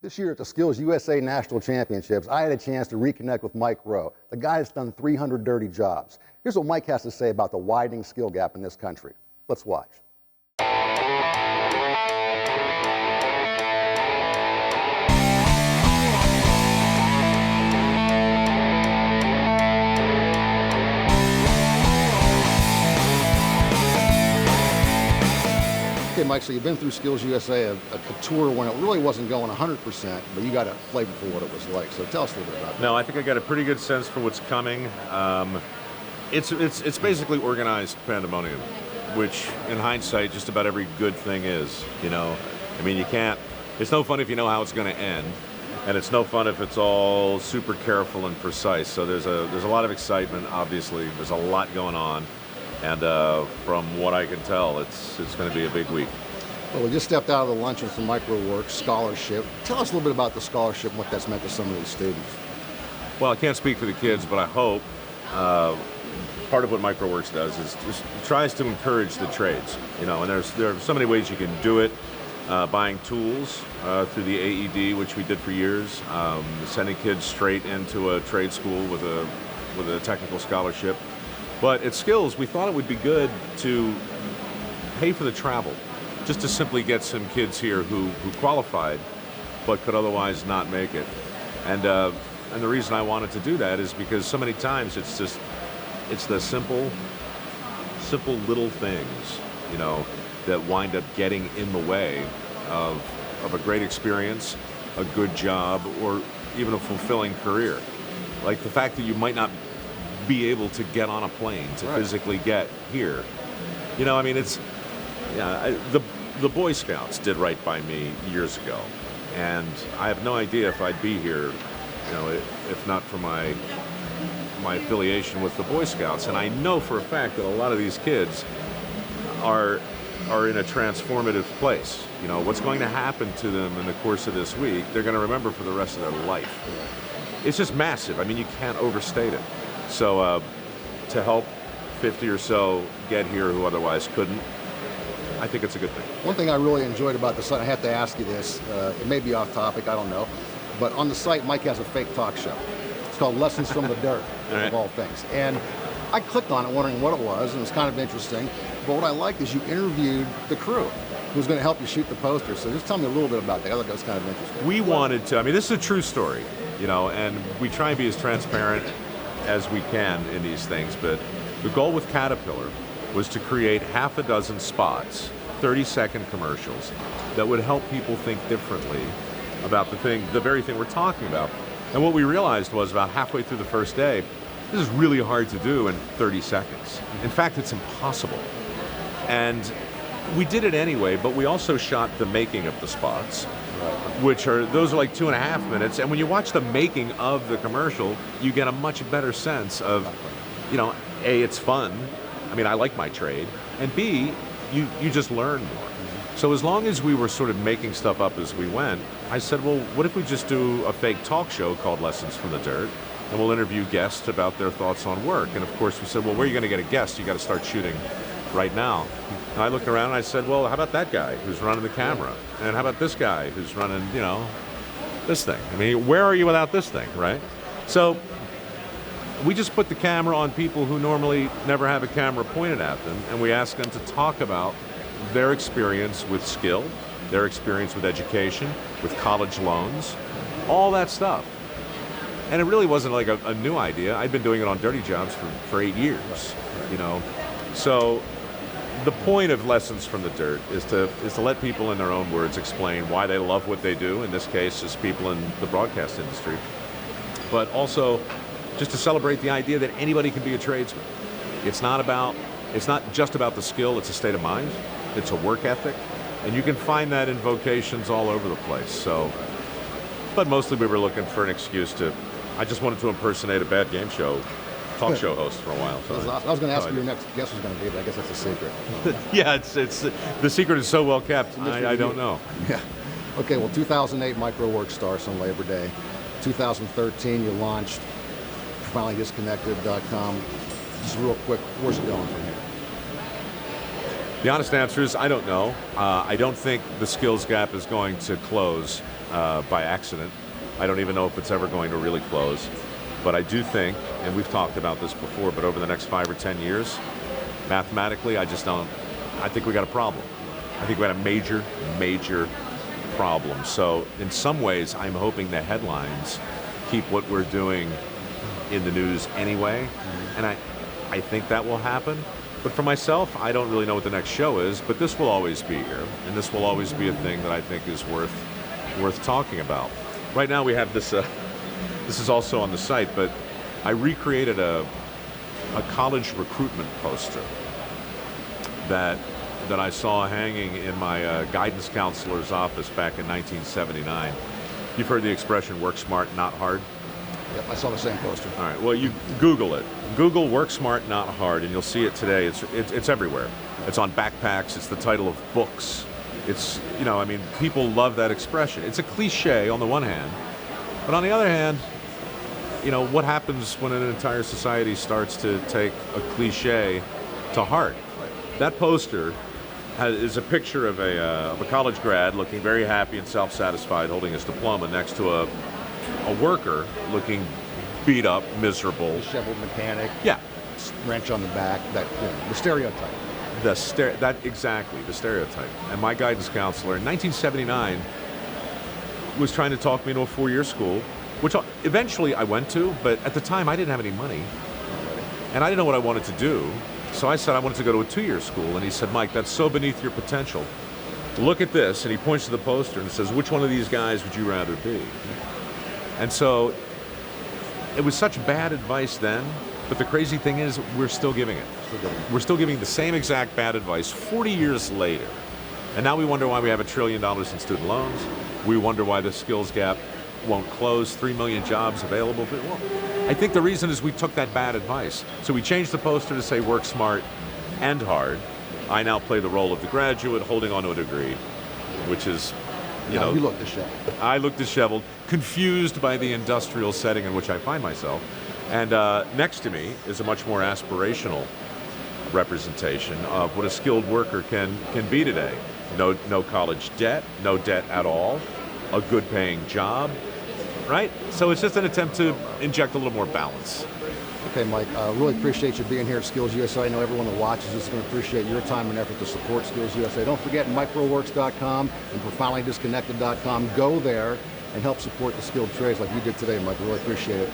This year at the Skills USA National Championships, I had a chance to reconnect with Mike Rowe, the guy that's done 300 dirty jobs. Here's what Mike has to say about the widening skill gap in this country. Let's watch. Okay, Mike, so you've been through Skills USA, a tour when it really wasn't going 100%, but you got a flavor for what it was like. So tell us a little bit about that. No, I think I got a pretty good sense for what's coming. It's basically organized pandemonium, which in hindsight, just about every good thing is, you know. I mean, it's no fun if you know how it's going to end, and it's no fun if it's all super careful and precise. So there's a lot of excitement, obviously. There's a lot going on. And from what I can tell, it's going to be a big week. Well, we just stepped out of the luncheon from Mike Rowe Works Scholarship. Tell us a little bit about the scholarship and what that's meant to some of these students. Well, I can't speak for the kids, but I hope part of what Mike Rowe Works does is just tries to encourage the trades. You know, and there are so many ways you can do it. Buying tools through the AED, which we did for years, sending kids straight into a trade school with a technical scholarship. But at Skills, we thought it would be good to pay for the travel, just to simply get some kids here who qualified, but could otherwise not make it. And the reason I wanted to do that is because so many times it's the simple little things, you know, that wind up getting in the way of a great experience, a good job, or even a fulfilling career. Like the fact that you might not be able to get on a plane to physically get here. You know, I mean, the Boy Scouts did right by me years ago, and I have no idea if I'd be here, you know, if not for my affiliation with the Boy Scouts. And I know for a fact that a lot of these kids are in a transformative place. You know, what's going to happen to them in the course of this week, they're going to remember for the rest of their life. It's just massive. I mean, you can't overstate it. So to help 50 or so get here who otherwise couldn't, I think it's a good thing. One thing I really enjoyed about the site, I have to ask you this, it may be off topic, I don't know, but on the site, Mike has a fake talk show. It's called Lessons from the Dirt, of all things. And I clicked on it wondering what it was, and it was kind of interesting. But what I liked is you interviewed the crew who's going to help you shoot the poster. So just tell me a little bit about that. I thought that was kind of interesting. We wanted to, I mean, this is a true story, you know, and we try and be as transparent as we can in these things, but the goal with Caterpillar was to create half a dozen spots, 30-second commercials, that would help people think differently about the very thing we're talking about. And what we realized was about halfway through the first day, this is really hard to do in 30 seconds. In fact, it's impossible. And we did it anyway, but we also shot the making of the spots, those are like 2.5 minutes, and when you watch the making of the commercial, you get a much better sense of, you know, A, it's fun, I mean, I like my trade, and B, you just learn more. So as long as we were sort of making stuff up as we went, I said, well, what if we just do a fake talk show called Lessons from the Dirt, and we'll interview guests about their thoughts on work. And of course we said, well, where are you going to get a guest? You got to start shooting right now. And I looked around and I said, well, how about that guy who's running the camera? And how about this guy who's running, you know, this thing? I mean, where are you without this thing, right? So we just put the camera on people who normally never have a camera pointed at them, and we asked them to talk about their experience with skill, their experience with education, with college loans, all that stuff. And it really wasn't like a new idea. I'd been doing it on dirty jobs for 8 years, you know. So the point of Lessons from the Dirt is to let people in their own words explain why they love what they do, in this case, just people in the broadcast industry, but also just to celebrate the idea that anybody can be a tradesman. It's not just about the skill, it's a state of mind, it's a work ethic, and you can find that in vocations all over the place. So, but mostly we were looking for an excuse I just wanted to impersonate a bad game show talk show host for a while. So I was going to ask you your next guest was going to be, but I guess that's a secret. Yeah, it's the secret is so well kept. I don't know. Yeah. Okay. Well, 2008, Mike Rowe Works starts on Labor Day. 2013, you launched finallydisconnected.com. Just real quick, where's it going from here? The honest answer is I don't know. I don't think the skills gap is going to close by accident. I don't even know if it's ever going to really close. But I do think, and we've talked about this before, but over the next 5 or 10 years, mathematically, I think we got a problem. I think we got a major, major problem. So in some ways, I'm hoping the headlines keep what we're doing in the news anyway. And I think that will happen. But for myself, I don't really know what the next show is, but this will always be here. And this will always be a thing that I think is worth talking about. Right now we have this, this is also on the site, but I recreated a college recruitment poster that I saw hanging in my guidance counselor's office back in 1979. You've heard the expression work smart, not hard? Yep, I saw the same poster. All right, well, you Google it. Google work smart, not hard, and you'll see it today. It's everywhere. It's on backpacks. It's the title of books. It's, you know, I mean, people love that expression. It's a cliche on the one hand, but on the other hand, you know, what happens when an entire society starts to take a cliche to heart? That poster is a picture of a college grad looking very happy and self-satisfied holding his diploma next to a worker looking beat up, miserable. Disheveled mechanic. Yeah. Wrench on the back, that, you know, the stereotype. Exactly, the stereotype. And my guidance counselor in 1979 was trying to talk me into a 4-year school, which eventually I went to, but at the time I didn't have any money. And I didn't know what I wanted to do. So I said I wanted to go to a 2-year school. And he said, Mike, that's so beneath your potential. Look at this. And he points to the poster and says, which one of these guys would you rather be? And so it was such bad advice then, but the crazy thing is we're still giving it. We're still giving the same exact bad advice 40 years later. And now we wonder why we have $1 trillion in student loans. We wonder why the skills gap won't close, 3 million jobs available. Well, I think the reason is we took that bad advice. So we changed the poster to say work smart and hard. I now play the role of the graduate holding on to a degree, which is, you know, you look disheveled. I look disheveled, confused by the industrial setting in which I find myself. And next to me is a much more aspirational representation of what a skilled worker can be today. No college debt, no debt at all, a good paying job, right? So it's just an attempt to inject a little more balance. Okay, Mike, really appreciate you being here at Skills USA. I know everyone that watches is going to appreciate your time and effort to support Skills USA. Don't forget mikeroweWORKS.com and profoundlydisconnected.com. Go there and help support the skilled trades like you did today, Mike. We really appreciate it.